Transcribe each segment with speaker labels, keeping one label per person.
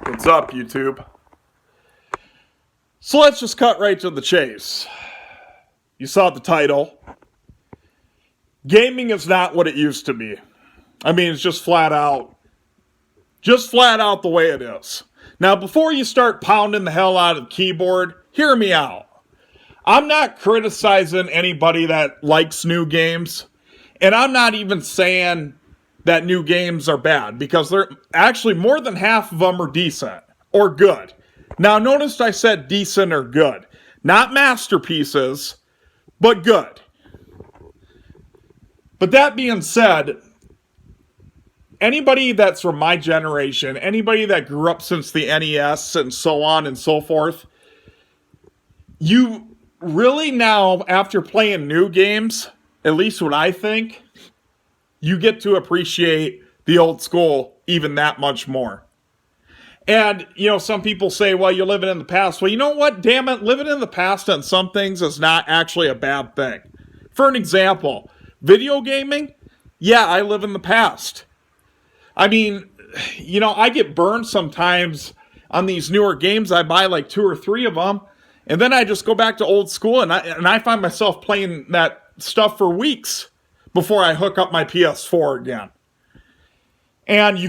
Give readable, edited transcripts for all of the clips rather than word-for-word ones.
Speaker 1: What's up, YouTube? So let's just cut right to the chase. You saw the title. Gaming is not what it used to be. I mean, it's just flat out the way it is. Now, before you start pounding the hell out of the keyboard, hear me out. I'm not criticizing anybody that likes new games, and I'm not even saying that new games are bad, because they're actually more than half of them are decent or good. Now, notice I said decent or good. Not masterpieces, but good. But that being said, anybody that's from my generation, anybody that grew up since the NES and so on and so forth, you really now, after playing new games, at least what I think, you get to appreciate the old school even that much more. And, some people say, well, you're living in the past. Well, you know what? Damn it, living in the past on some things is not actually a bad thing. For an example, video gaming, yeah, I live in the past. I mean, I get burned sometimes on these newer games. I buy like 2 or 3 of them, and then I just go back to old school, and I find myself playing that stuff for weeks before I hook up my PS4 again. And you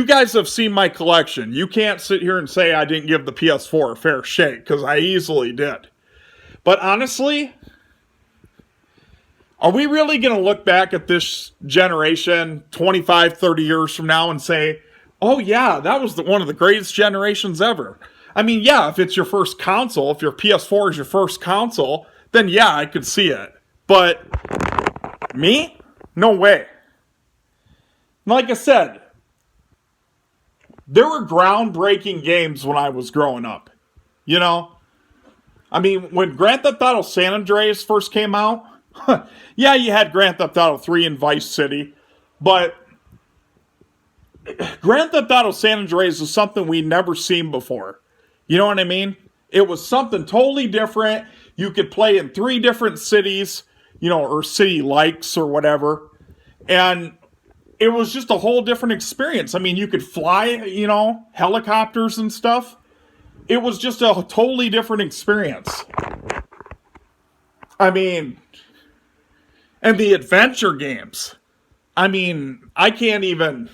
Speaker 1: guys have seen my collection. You can't sit here and say I didn't give the PS4 a fair shake, because I easily did. But honestly, are we really going to look back at this generation 25, 30 years from now and say, oh yeah, that was one of the greatest generations ever? I mean, yeah, if it's your first console, if your PS4 is your first console, then yeah, I could see it. But me? No way. Like I said, there were groundbreaking games when I was growing up. I mean, when Grand Theft Auto San Andreas first came out, yeah, you had Grand Theft Auto 3 and Vice City, but Grand Theft Auto San Andreas was something we'd never seen before. You know what I mean? It was something totally different. You could play in 3 different cities, or city likes or whatever. And it was just a whole different experience. I mean, you could fly, helicopters and stuff. It was just a totally different experience. I mean, and the adventure games. I mean, I can't even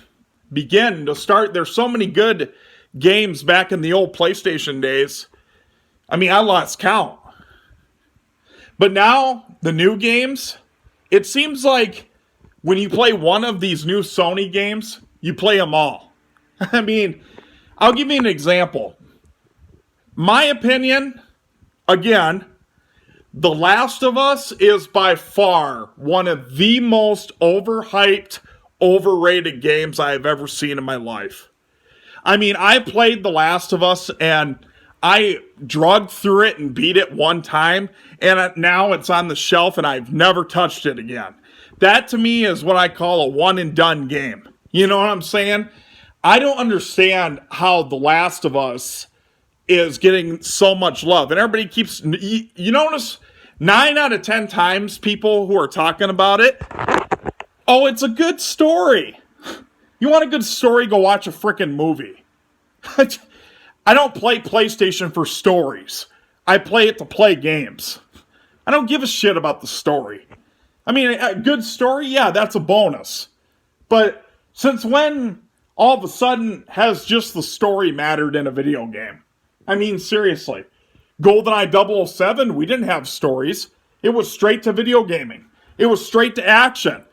Speaker 1: begin to start. There's so many good games back in the old PlayStation days. I mean, I lost count. But now, the new games, it seems like when you play one of these new Sony games, you play them all. I mean, I'll give you an example. My opinion, again, The Last of Us is by far one of the most overhyped, overrated games I have ever seen in my life. I mean, I played The Last of Us and I drugged through it and beat it one time, and now it's on the shelf and I've never touched it again. That to me is what I call a one and done game. You know what I'm saying? I don't understand how The Last of Us is getting so much love. And everybody keeps, you notice 9 out of 10 times people who are talking about it, oh, it's a good story. You want a good story? Go watch a freaking movie. I don't play PlayStation for stories. I play it to play games. I don't give a shit about the story. I mean, a good story, yeah, that's a bonus. But since when all of a sudden has just the story mattered in a video game? I mean, seriously. GoldenEye 007, we didn't have stories. It was straight to video gaming. It was straight to action.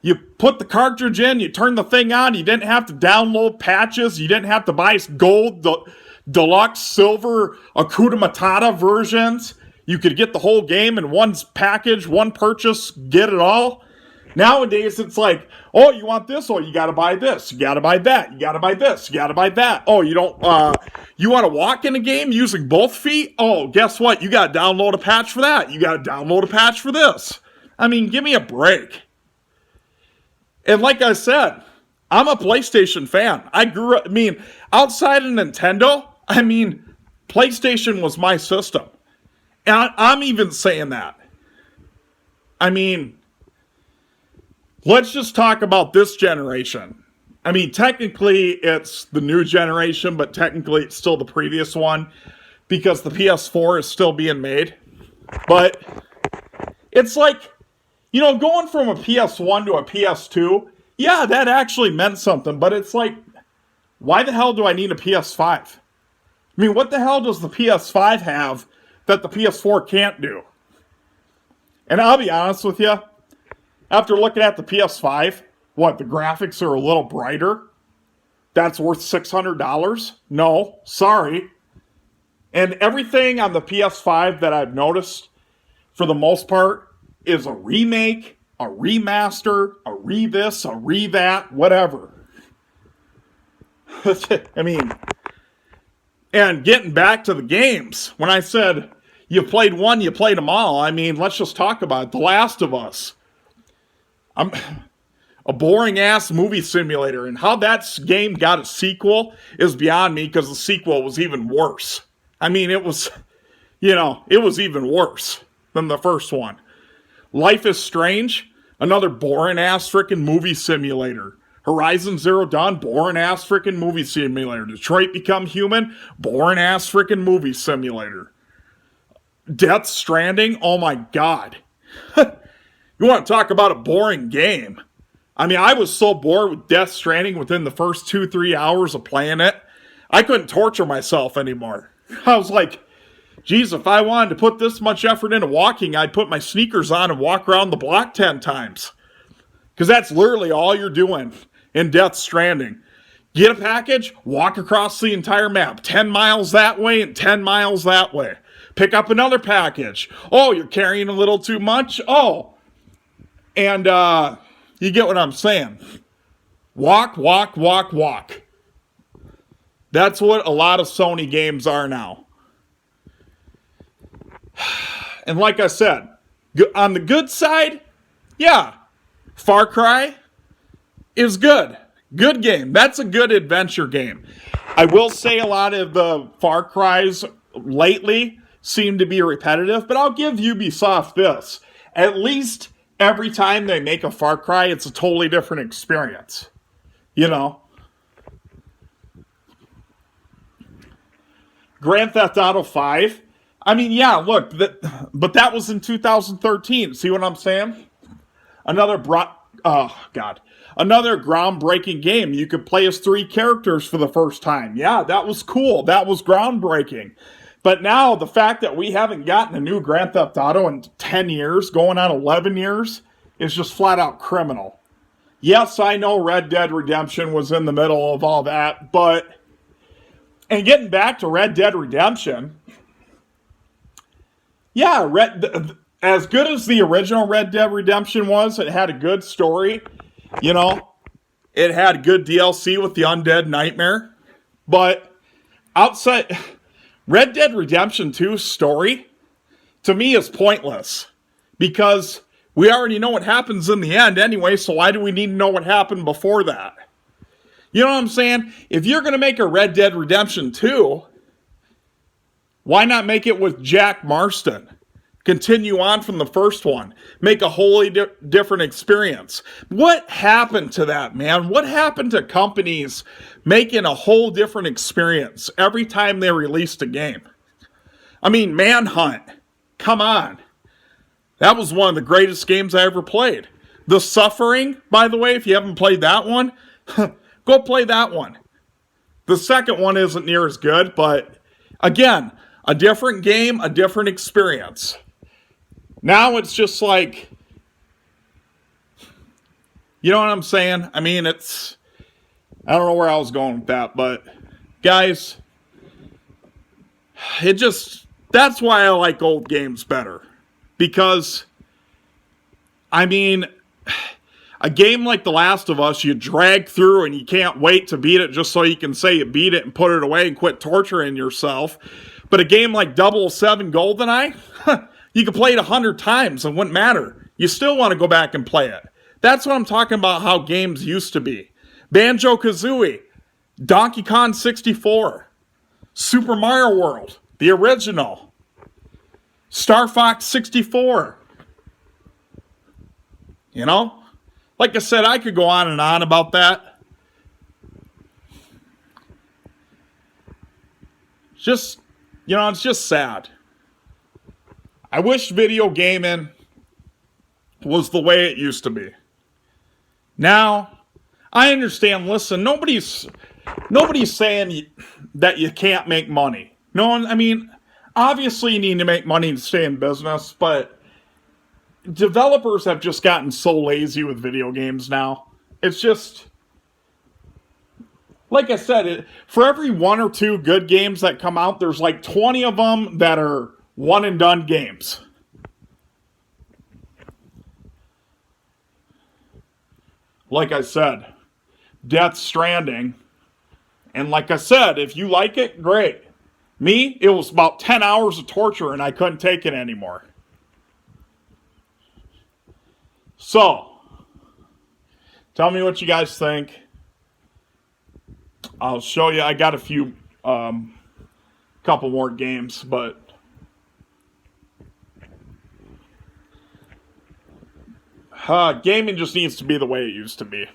Speaker 1: You put the cartridge in, you turn the thing on, you didn't have to download patches, you didn't have to buy gold, deluxe, silver, Akuta Matata versions. You could get the whole game in one package, one purchase, get it all. Nowadays, it's like, oh, you want this? Oh, you gotta buy this. You gotta buy that. You gotta buy this. You gotta buy that. Oh, you want to walk in a game using both feet? Oh, guess what? You gotta download a patch for that. You gotta download a patch for this. I mean, give me a break. And like I said, I'm a PlayStation fan. Outside of Nintendo, PlayStation was my system. And I'm even saying that. I mean, let's just talk about this generation. I mean, technically it's the new generation, but technically it's still the previous one because the PS4 is still being made. But it's like, going from a PS1 to a PS2, yeah, that actually meant something. But it's like, why the hell do I need a PS5? I mean, what the hell does the PS5 have that the PS4 can't do? And I'll be honest with you, after looking at the PS5, the graphics are a little brighter? That's worth $600? No, sorry. And everything on the PS5 that I've noticed, for the most part, is a remake, a remaster, a re-this, a re-that, whatever. I mean, and getting back to the games, when I said you played one, you played them all, I mean, let's just talk about it. The Last of Us. A boring-ass movie simulator, and how that game got a sequel is beyond me, because the sequel was even worse. I mean, it was even worse than the first one. Life is Strange, another boring-ass freaking movie simulator. Horizon Zero Dawn, boring-ass freaking movie simulator. Detroit Become Human, boring-ass freaking movie simulator. Death Stranding, oh my god. You want to talk about a boring game? I mean, I was so bored with Death Stranding within the first 2-3 hours of playing it, I couldn't torture myself anymore. I was like, geez, if I wanted to put this much effort into walking, I'd put my sneakers on and walk around the block 10 times. Because that's literally all you're doing in Death Stranding. Get a package, walk across the entire map. 10 miles that way and 10 miles that way. Pick up another package. Oh, you're carrying a little too much? Oh. And, you get what I'm saying. Walk, walk, walk, walk. That's what a lot of Sony games are now. And like I said, on the good side, yeah, Far Cry is good. Good game. That's a good adventure game. I will say a lot of the Far Cries lately seem to be repetitive, but I'll give Ubisoft this. At least every time they make a Far Cry, it's a totally different experience. Grand Theft Auto 5. I mean, yeah, look, but that was in 2013. See what I'm saying? Another groundbreaking game. You could play as 3 characters for the first time. Yeah, that was cool. That was groundbreaking. But now, the fact that we haven't gotten a new Grand Theft Auto in 10 years, going on 11 years, is just flat out criminal. Yes, I know Red Dead Redemption was in the middle of all that, but... And getting back to Red Dead Redemption... Yeah, as good as the original Red Dead Redemption was, it had a good story. It had good DLC with the Undead Nightmare. But outside... Red Dead Redemption 2's story, to me, is pointless. Because we already know what happens in the end anyway, so why do we need to know what happened before that? You know what I'm saying? If you're going to make a Red Dead Redemption 2, why not make it with Jack Marston? Continue on from the first one. Make a wholly different experience. What happened to that, man? What happened to companies making a whole different experience every time they released a game? I mean, Manhunt. Come on. That was one of the greatest games I ever played. The Suffering, by the way, if you haven't played that one, go play that one. The second one isn't near as good, but again, a different game, a different experience. Now it's just like, you know what I'm saying? I mean, I don't know where I was going with that, but guys, that's why I like old games better. Because, I mean, a game like The Last of Us, you drag through and you can't wait to beat it just so you can say you beat it and put it away and quit torturing yourself. But a game like 007 GoldenEye, you could play it 100 times and it wouldn't matter. You still want to go back and play it. That's what I'm talking about, how games used to be. Banjo-Kazooie, Donkey Kong 64, Super Mario World, the original, Star Fox 64. Like I said, I could go on and on about that. Just, it's just sad. I wish video gaming was the way it used to be. Now, I understand, listen, nobody's saying that you can't make money. No one, I mean, obviously you need to make money to stay in business, but developers have just gotten so lazy with video games now. It's just, like I said, for every one or two good games that come out, there's like 20 of them that are one and done games. Like I said, Death Stranding. And like I said, if you like it, great. Me, it was about 10 hours of torture and I couldn't take it anymore. So, tell me what you guys think. I'll show you. I got a few, couple more games, but gaming just needs to be the way it used to be.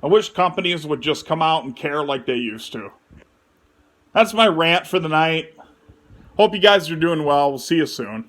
Speaker 1: I wish companies would just come out and care like they used to. That's my rant for the night. Hope you guys are doing well. We'll see you soon.